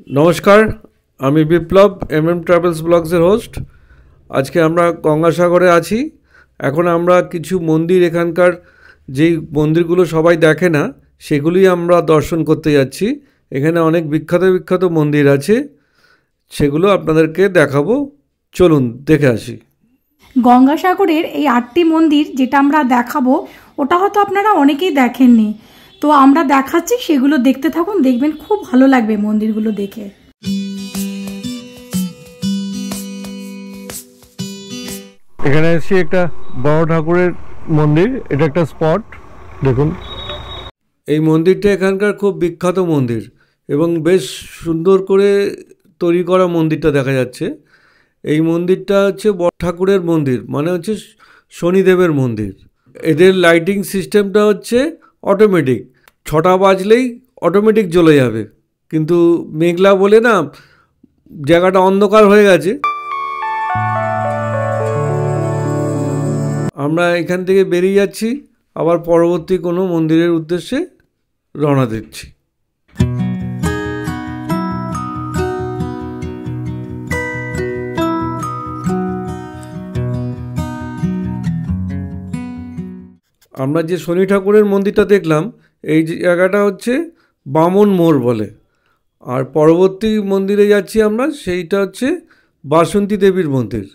নমস্কার, আমি বিপ্লব travels ব্লগসের host. আজকে আমরা গঙ্গাসাগরে আছি। এখন আমরা কিছু মন্দির, এখানকার যেই মন্দিরগুলো সবাই দেখে না সেগুলি আমরা দর্শন করতে যাচ্ছি। এখানে অনেক বিখ্যাত বিখ্যাত মন্দির আছে, সেগুলো আপনাদেরকে দেখাবো। চলুন দেখে আসি। গঙ্গাসাগরের এই 8টি মন্দির যেটা আমরা দেখাবো ওটা হয়তো আপনারা অনেকেই দেখেননি, তো আমরা দেখাচ্ছি, সেগুলো দেখতে থাকুন, দেখবেন খুব ভালো লাগবে মন্দিরগুলো দেখে। এখানে এসেছি একটা বড় ঠাকুরের মন্দির, এটা একটা স্পট দেখুন। এই মন্দিরটা এখানকার খুব বিখ্যাত মন্দির এবং বেশ সুন্দর করে তৈরি করা মন্দিরটা দেখা যাচ্ছে। এই মন্দিরটা হচ্ছে বড় ঠাকুরের মন্দির, মানে হচ্ছে শনিদেবের মন্দির। এদের লাইটিং সিস্টেমটা হচ্ছে অটোমেটিক, 6টা বাজলেই অটোমেটিক জ্বলে যাবে। কিন্তু মেঘলা বলে না জায়গাটা অন্ধকার হয়ে গেছে। আমরা এখান থেকে বেরিয়ে যাচ্ছি, আবার পরবর্তী কোনো মন্দিরের উদ্দেশ্যে রওনা দিচ্ছি। আমরা যে শনি ঠাকুরের মন্দিরটা দেখলাম, এই জায়গাটা হচ্ছে বামন মোড় বলে। আর পরবর্তী মন্দিরে যাচ্ছি আমরা, সেইটা হচ্ছে বাসন্তী দেবীর মন্দির।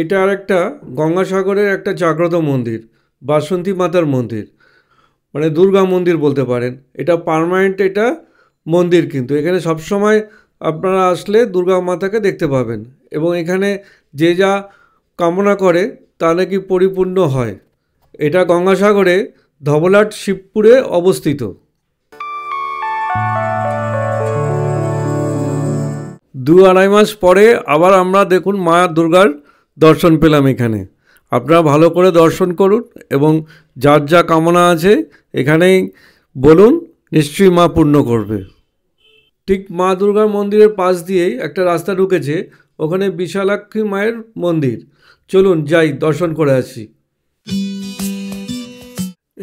এটা আর একটা গঙ্গাসাগরের একটা জাগ্রত মন্দির, বাসন্তী মাতার মন্দির, মানে দুর্গা মন্দির বলতে পারেন। এটা পার্মানেন্ট এটা মন্দির, কিন্তু এখানে সবসময় আপনারা আসলে দুর্গা মাতাকে দেখতে পাবেন এবং এখানে যে যা কামনা করে তা নাকি পরিপূর্ণ হয়। এটা গঙ্গাসাগরে ধবলাট শিবপুরে অবস্থিত। 2-2.5 মাস পরে আবার আমরা দেখুন মা দুর্গার দর্শন পেলাম এখানে। আপনারা ভালো করে দর্শন করুন এবং যার যা কামনা আছে এখানেই বলুন, নিশ্চয়ই মা পূর্ণ করবে। ঠিক মা দুর্গার মন্দিরের পাশ দিয়েই একটা রাস্তা ঢুকেছে, ওখানে বিশালাক্ষী মায়ের মন্দির। চলুন যাই, দর্শন করে আসি।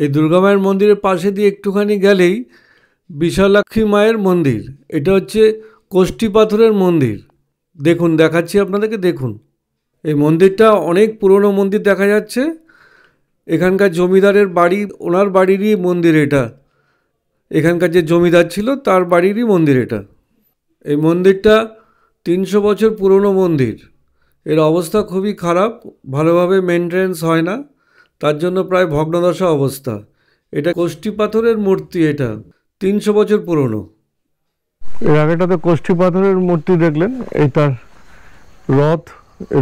এই দুর্গা মায়ের মন্দিরের পাশে দিয়ে একটুখানি গেলেই বিশালাক্ষী মায়ের মন্দির। এটা হচ্ছে কোষ্ঠী পাথরের মন্দির। দেখুন, দেখাচ্ছি আপনাদেরকে, দেখুন। এই মন্দিরটা অনেক পুরনো মন্দির দেখা যাচ্ছে। এখানকার জমিদারের বাড়ি, ওনার বাড়িরই মন্দির এটা। এখানকার যে জমিদার ছিল তার বাড়িরই মন্দির এটা। এই মন্দিরটা 300 বছর পুরনো মন্দির। এর অবস্থা খুবই খারাপ, ভালোভাবে মেনটেন্স হয় না, তার জন্য প্রায় ভগ্নদশা অবস্থা। এটা কোষ্ঠী পাথরের মূর্তি, এটা 300 বছর পুরনো। এর আগেটাতে কোষ্ঠী পাথরের মূর্তি দেখলেন, এই তার রথ,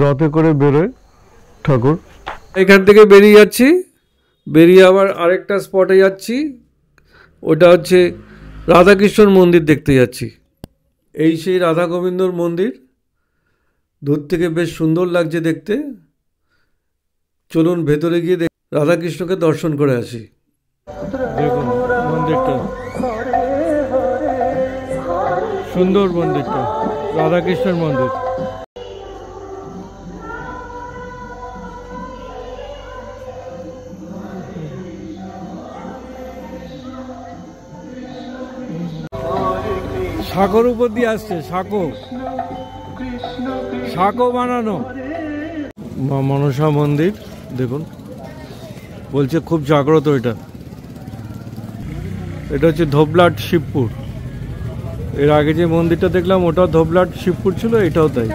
রথে করে বেরোয় ঠাকুর। এখান থেকে বেরিয়ে যাচ্ছি, বেরিয়ে আবার আরেকটা স্পটে যাচ্ছি, ওটা হচ্ছে রাধাকৃষ্ণর মন্দির দেখতে যাচ্ছি। এই সেই রাধা গোবিন্দর মন্দির, দূর থেকে বেশ সুন্দর লাগছে দেখতে। চলুন ভেতরে গিয়ে রাধাকৃষ্ণকে দর্শন করে আসি। দেখুন মন্দিরটা, সুন্দর মন্দিরটা, রাধাকৃষ্ণের মন্দির। সাঁকোর উপর দিয়ে আসছে, সাঁকো বানানো। মা মনসা মন্দির দেখুন, বলছে খুব জাগ্রত এটা। এটা হচ্ছে ধবলাট শিবপুর। এর আগে যে মন্দিরটা দেখলাম ওটাও ধবলাট শিবপুর ছিল, এটাও তাই।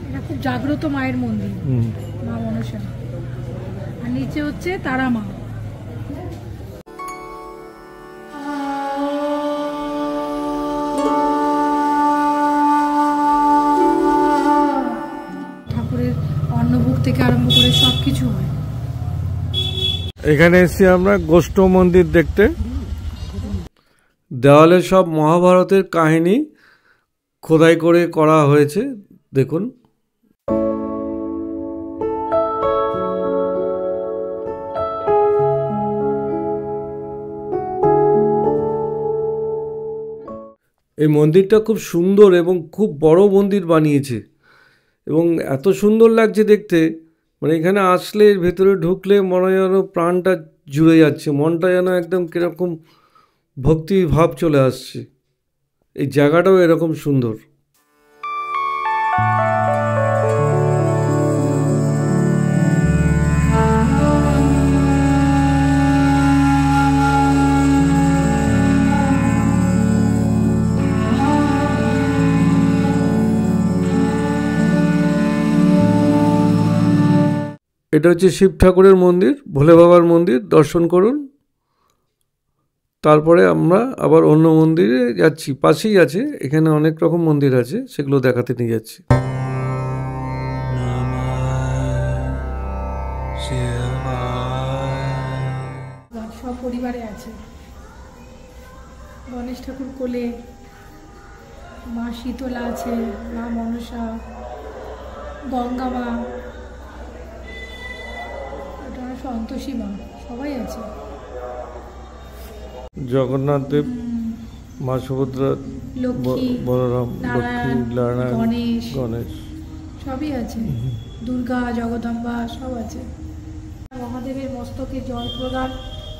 এটা খুব জাগ্রত মায়ের মন্দির, মা মনসা। আর নিচে হচ্ছে তারা মা। অন্নভোগ থেকে আরম্ভ করে সবকিছু হয়। এখানে এসেছি আমরা গোষ্ঠ মন্দির দেখতে। দেওয়ালে সব মহাভারতের কাহিনী খোদাই করে করা হয়েছে, দেখুন। এই মন্দিরটা খুব সুন্দর এবং খুব বড় মন্দির বানিয়েছে এবং এত সুন্দর লাগছে দেখতে, মানে এখানে আসলে এর ভেতরে ঢুকলে মনে হয় যেন প্রাণটা জুড়ে যাচ্ছে, মনটা যেন একদম কীরকম ভক্তি ভাব চলে আসছে। এই জায়গাটাও এরকম সুন্দর। এটা হচ্ছে শিব ঠাকুরের মন্দির, ভোলে বাবার মন্দির, দর্শন করুন। তারপরে আমরা আবার অন্য মন্দিরে যাচ্ছি, পাশেই আছে, এখানে অনেক রকম মন্দির আছে, সেগুলো দেখাতে নিয়ে যাচ্ছি। সব পরিবারে আছে, গণেশ ঠাকুর কোলে, মা শীতলা আছে, মা মনসা, গঙ্গা মা, সন্তোষী মা, সবাই আছে। জগন্নাথ দেব, মা সুভদ্রা, লক্ষ্মী, বলরাম, লক্ষ্মী, নারায়ণ, গণেশ সবই আছে, দুর্গা, জগদম্বা সব আছে। মহাদেবের মস্তকে জল প্রদান,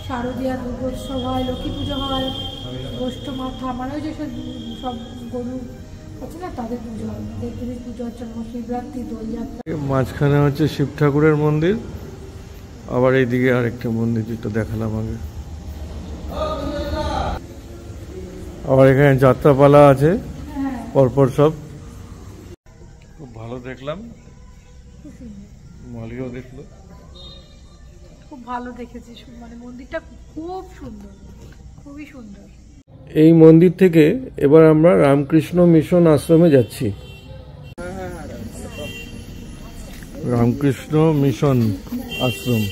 শারদীয়া দুর্গোৎসব হয়, লক্ষ্মী পুজো হয়, গোষ্ঠ মাথা মানে ওই যে সব গরু আছে না তাদের পুজো হয়, দেবদেবীর পুজো হচ্ছে, শিবরাত্রি, দোলযাত্রা। মাঝখানে হচ্ছে শিব ঠাকুরের মন্দির, আবার এইদিকে আরেকটা মন্দির যেটা দেখালাম আগে। আবার এখানে যাত্রাপালা আছে পরপর সব, খুব ভালো দেখলাম, মালিও দেখলো, খুব ভালো দেখেছি, মানে মন্দিরটা খুব সুন্দর, খুবই সুন্দর। এই মন্দির থেকে এবার আমরা রামকৃষ্ণ মিশন আশ্রমে যাচ্ছি। রামকৃষ্ণ মিশন আশ্রম,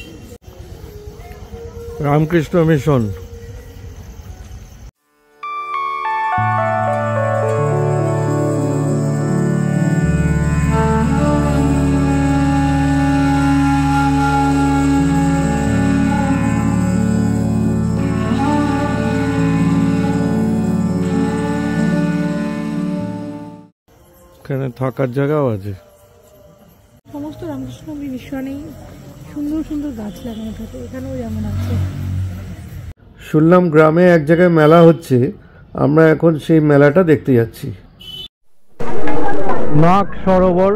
রামকৃষ্ণ মিশন। এখানে থাকার জায়গাও আছে। সমস্ত রামকৃষ্ণ মিশনেই সুন্দর সুন্দর গাছ লাগানো থাকে, এখানেও যেমন আছে। শুনলাম গ্রামে এক জায়গায় মেলা হচ্ছে, আমরা এখন সেই মেলাটা দেখতে যাচ্ছি। নাগ সরোবর,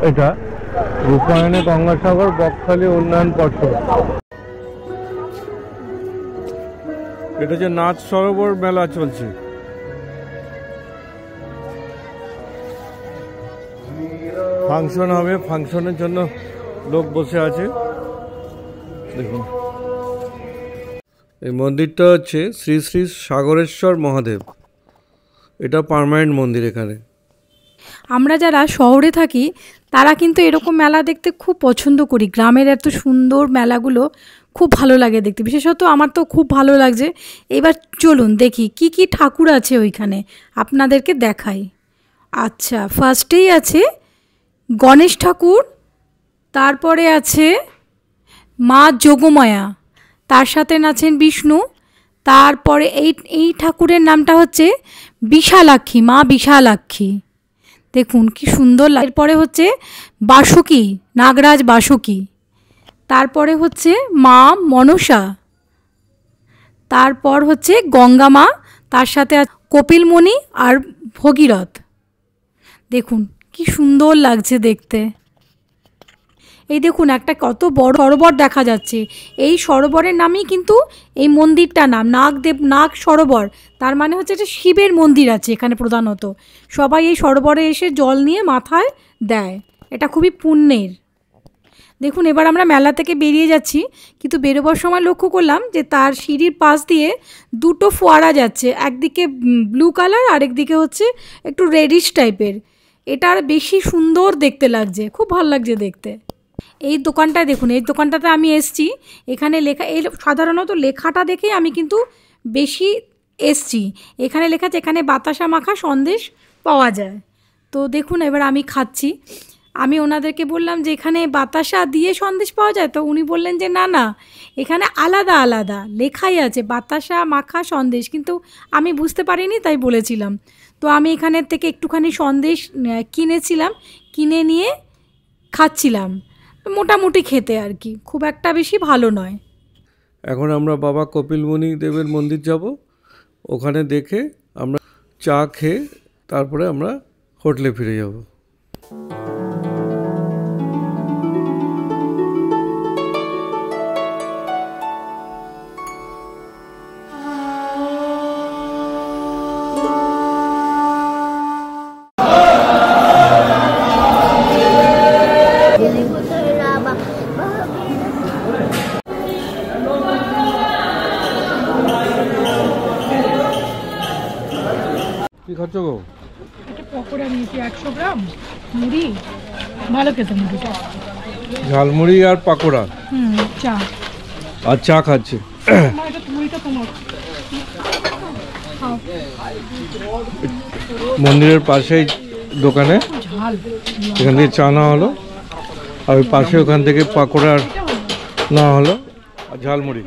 এটা রূপায়ণে গঙ্গাসাগর বকখালি উন্নয়ন পর্ষদ। এটা যে নাগ সরোবর মেলা চলছে। ফাংশন হবে, ফাংশনের জন্য লোক বসে আছে। দেখুন, এই মন্দিরটা হচ্ছে শ্রী শ্রী সাগরেশ্বর মহাদেব, এটা পার্মানেন্ট মন্দির এখানে। আমরা যারা শহরে থাকি তারা কিন্তু এরকম মেলা দেখতে খুব পছন্দ করি, গ্রামের এত সুন্দর মেলাগুলো খুব ভালো লাগে দেখতে, বিশেষত আমার তো খুব ভালো লাগছে। এবার চলুন দেখি কি কি ঠাকুর আছে ওইখানে, আপনাদেরকে দেখাই। আচ্ছা, ফার্স্টেই আছে গণেশ ঠাকুর, তারপরে আছে মা যোগমায়া, তার সাথে আছেন বিষ্ণু, তারপরে এই ঠাকুরের নামটা হচ্ছে বিশালাক্ষী, মা বিশালাক্ষী। দেখুন কি সুন্দর। এরপরে হচ্ছে বাসুকী, নাগরাজ বাসুকী, তারপরে হচ্ছে মা মনসা, তারপর হচ্ছে গঙ্গা মা, তার সাথে কপিলমুনি আর ভগীরথ। দেখুন কি সুন্দর লাগছে দেখতে। এই দেখুন একটা কত বড় সরোবর দেখা যাচ্ছে, এই সরোবরের নামই কিন্তু এই মন্দিরটার নাম নাগ সরোবর। তার মানে হচ্ছে এটা শিবের মন্দির আছে এখানে প্রধানত, সবাই এই সরোবরে এসে জল নিয়ে মাথায় দেয়, এটা খুবই পুণ্যের। দেখুন এবার আমরা মেলা থেকে বেরিয়ে যাচ্ছি, কিন্তু বেরোবার সময় লক্ষ্য করলাম যে তার সিঁড়ির পাশ দিয়ে দুটো ফোয়ারা যাচ্ছে, একদিকে ব্লু কালার আর একদিকে হচ্ছে একটু রেডিশ টাইপের। এটা আর বেশি সুন্দর দেখতে লাগছে, খুব ভালো লাগছে দেখতে। এই দোকানটায় দেখুন, এই দোকানটাতে আমি এসছি, এখানে লেখা, এই সাধারণত লেখাটা দেখেই আমি কিন্তু বেশি এসছি। এখানে লেখা আছে এখানে বাতাসা মাখা সন্দেশ পাওয়া যায়। তো দেখুন এবার আমি খাচ্ছি, আমি ওনাদেরকে বললাম যে এখানে বাতাসা দিয়ে সন্দেশ পাওয়া যায়, তো উনি বললেন যে না না, এখানে আলাদা আলাদা লেখাই আছে বাতাসা মাখা সন্দেশ, কিন্তু আমি বুঝতে পারিনি তাই বলেছিলাম। তো আমি এখানের থেকে একটুখানি সন্দেশ কিনেছিলাম, কিনে নিয়ে খাচ্ছিলাম। মোটামুটি খেতে আর কি, খুব একটা বেশি ভালো নয়। এখন আমরা বাবা কপিলমুনি দেবের মন্দির যাব, ওখানে দেখে আমরা চা খেয়ে তারপরে আমরা হোটেলে ফিরে যাব। কি খাচ্ছ গো? একটা পকোড়া নিয়েছি 100 গ্রাম, মুড়ি, ভালো খেতে মুড়িটা। ঝালমুড়ি আর পাকোড়া, চা। আর চা খাচ্ছে। মুড়িটা তোমার। মন্দিরের পাশেই দোকানে ঝাল। এখান থেকে চা নেওয়া হলো, আর ওই পাশে ওখান থেকে পাকোড়া নেওয়া হলো আর ঝালমুড়ি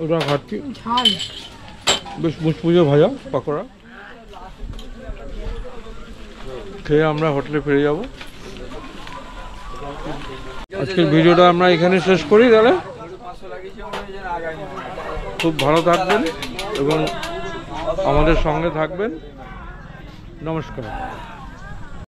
ওটা খাচ্ছি। ঝাল বেশ মুচমুচে ভাজা পাকোড়া খেয়ে আমরা হোটেলে ফিরে যাব। আজকের ভিডিওটা আমরা এখানে শেষ করি তাহলে। খুব ভালো থাকবেন এবং আমাদের সঙ্গে থাকবেন। নমস্কার।